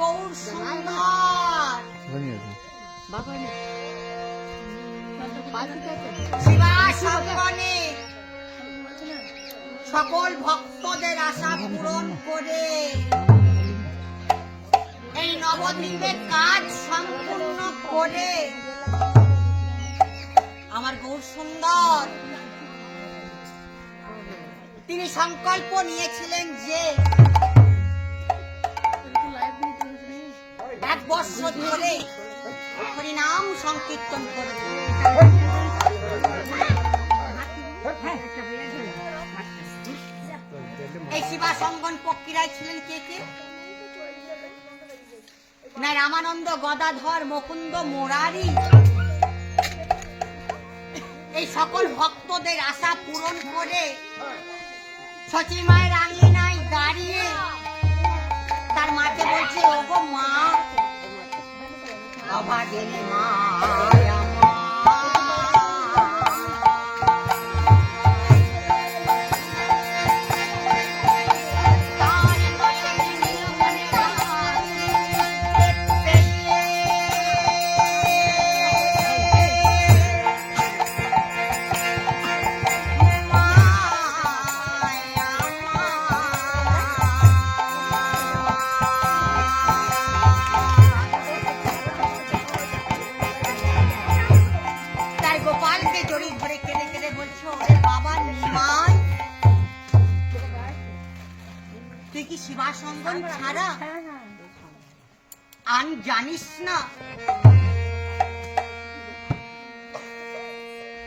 গৌর সুন্দর শিবা সঙ্গনে সকল ভক্তদের আশা পূরণ করে এই নবদ্বীপের কাজ সম্পূর্ণ করে আমার গৌর সুন্দর তিনি সংকল্প নিয়েছিলেন যে 1 বছর ধরে হরিনাম সংকীর্তন করবে। এই শিবা সঙ্গন পক্ষীরাই ছিলেন কে কে? না রামানন্দ, গদাধর, মুকুন্দ, মুরারি। এই সকল ভক্তদের আশা পূরণ করে সচি মায়ের আঙিনায় দাঁড়িয়ে তার মাকে বলছে, ওগো মা, অভাগিনী মা শিবা সঙ্গন ছাড়া আন জানিস না?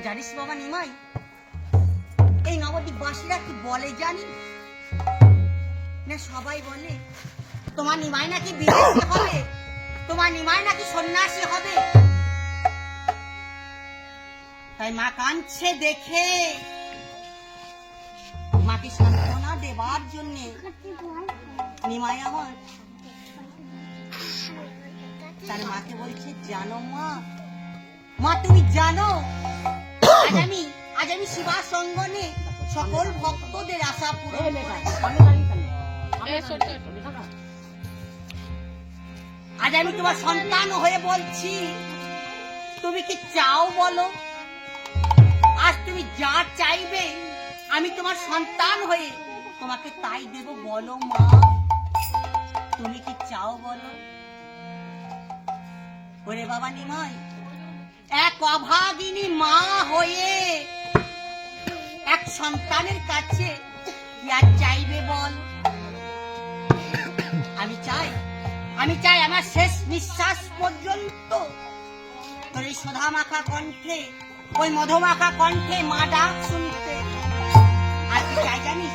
জানিস বাবা নিমাই, এই নবদ্বীপবাসীরা কি বলে জানি না? সবাই বলে তোমার নিমাই নাকি বিদেশী হবে, তোমার নিমাই নাকি সন্ন্যাসী হবে। তাই মা কাঁদছে দেখে মাকে সান্ত্বনা দেবার জন্য নিমাই আমার তার মাকে বলছে, জানো মা, মা তুমি জানো আজ আমি শিবা সঙ্গনে সকল ভক্তদের আশা পূরণ আজ আমি তোমার সন্তান হয়ে বলছি, তুমি কি চাও বলো? আজ তুমি যা চাইবে আমি তোমার সন্তান হয়ে তোমাকে তাই দেব, বলো মা, তুমি কি চাও বলো? ওরে বাবা নিমাই, এক অভাগিনী মা হয়ে এক সন্তানের কাছে কি আর চাইবে বল? আমি চাই আমার শেষ নিঃশ্বাস পর্যন্ত তোর এই সোধা মাখা কণ্ঠে, ওই মধুমাখা কণ্ঠে মা ডাক শুনতে। আর কি চাই জানিস?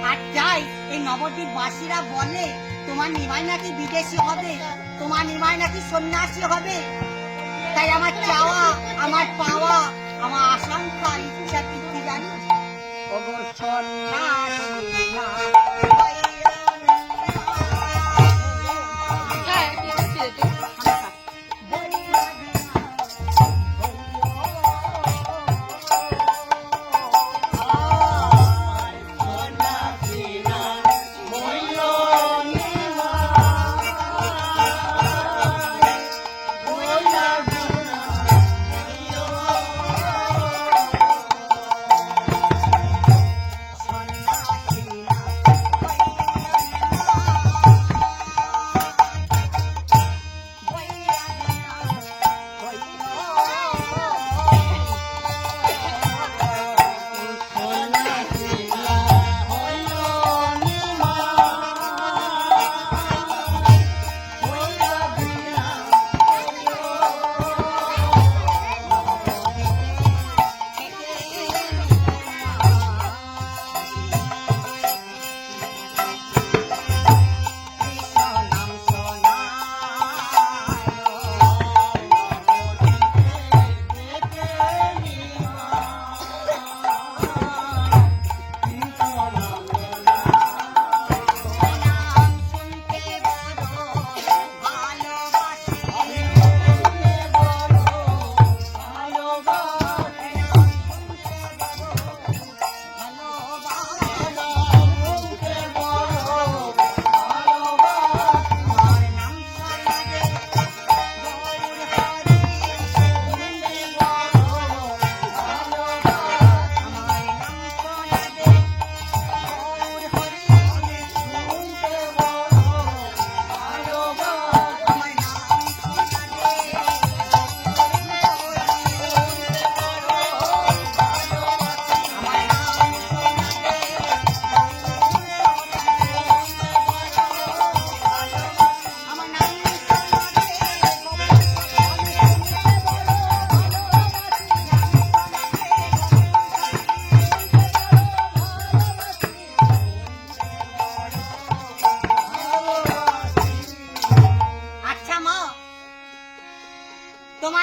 আর চাই এই নবদ্বীপবাসীরা বলে তোমার নিমাই নাকি বিদেশী হবে, তোমার নিমাই নাকি সন্ন্যাসী হবে। তাই আমার চাওয়া, আমার পাওয়া, আমার আকাঙ্ক্ষা, ইচ্ছা কি জানিস? ওগো সন্ন্যাসী না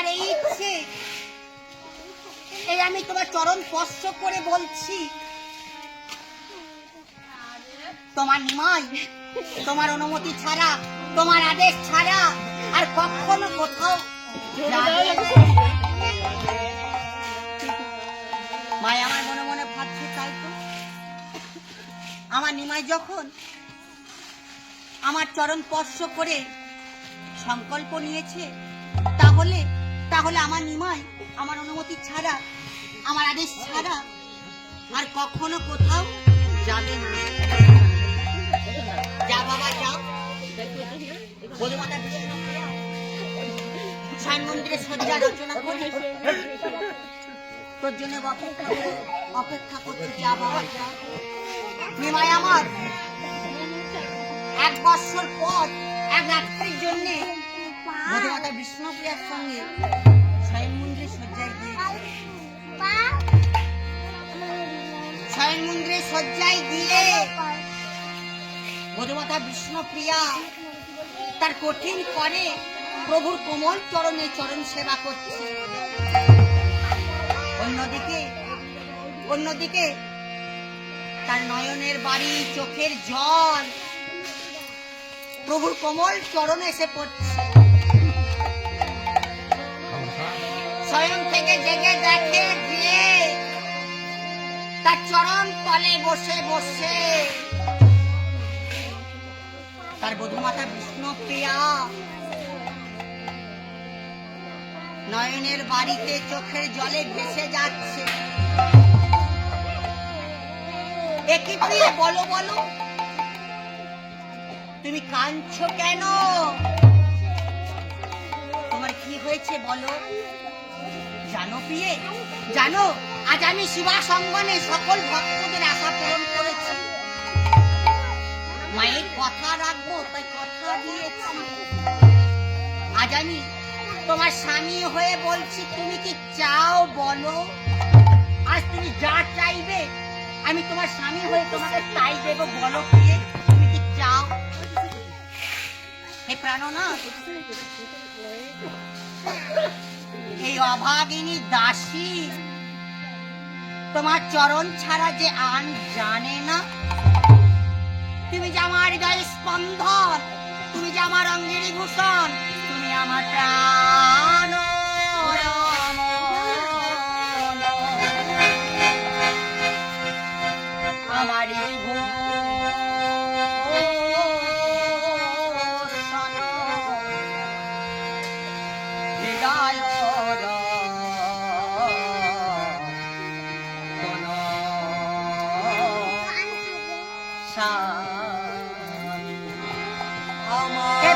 আমার এই ইচ্ছে, এই আমি তোমার চরণ স্পর্শ করে বলছি, তোমার নিমাই তোমার অনুমতি ছাড়া, তোমার আদেশ ছাড়া আর কখনো কোথাও যাবে না। মায় আমার মনে মনে ভাবছে, তাই তো আমার নিমাই যখন আমার চরণ স্পর্শ করে সংকল্প নিয়েছে, তাহলে তাহলে আমার নিমাই আমার অনুমতি ছাড়া, আমার আদেশ ছাড়া আর কখনো কোথাও যাবে না। যা বাবা যাও, বধুমাতা বিষ্ণুপ্রিয়া সায়ন মন্দিরে সজ্জা রচনা করে তোর জন্য অপেক্ষা করছি। যা বাবা যা। নিমাই আমার 1 বছর পর 1 রাত্রির জন্য বধুমাতা বিষ্ণুপ্রিয়ার সঙ্গে সায়ন মন্দিরে সজ্জায় গিয়েছে। সায়ন মন্দিরে সজ্জায় গিয়ে বধুমাতা বিষ্ণুপ্রিয়া তার কঠিন করে প্রভুর কোমল চরণে চরণ সেবা করছে। অন্যদিকে তার নয়নের বাড়ি, চোখের জল প্রভুর কোমল চরণে এসে পড়ছে। স্বয়ং থেকে জেগে দেখে যে তার চরণ তলে বসে বসে তার বধূমাতা বিষ্ণুপ্রিয়া নয়নের বাড়িতে চোখের জলে ভেসে যাচ্ছে। একই প্রিয়, বলো বলো তুমি কাঁদছো কেন? তোমার কি হয়েছে বলো? জানো প্রিয়ে, জানো আজ আমি শিবা সঙ্গনে সকল ভক্তদের আশা পূরণ করেছি। মায়ের কথা রাখবো তাই কথা দিয়েছি। আজ আমি তোমার স্বামী হয়ে বলছি, তুমি কি চাও বলো? আজ তুমি যা চাইবে আমি তোমার স্বামী হয়ে তোমাকে তাই দেব। বলো প্রিয়ে, তুমি কি চাও? হে প্রাণনাথ, এই অভাগিনী দাসী তোমার চরণ ছাড়া যে আন জানে না। তুমি যে আমার হৃদয় স্পন্দন, তুমি যে আমার অঙ্গিনী ভূষণ, তুমি আমার প্রাণ, আমারই ভূষণ, হৃদয় আমার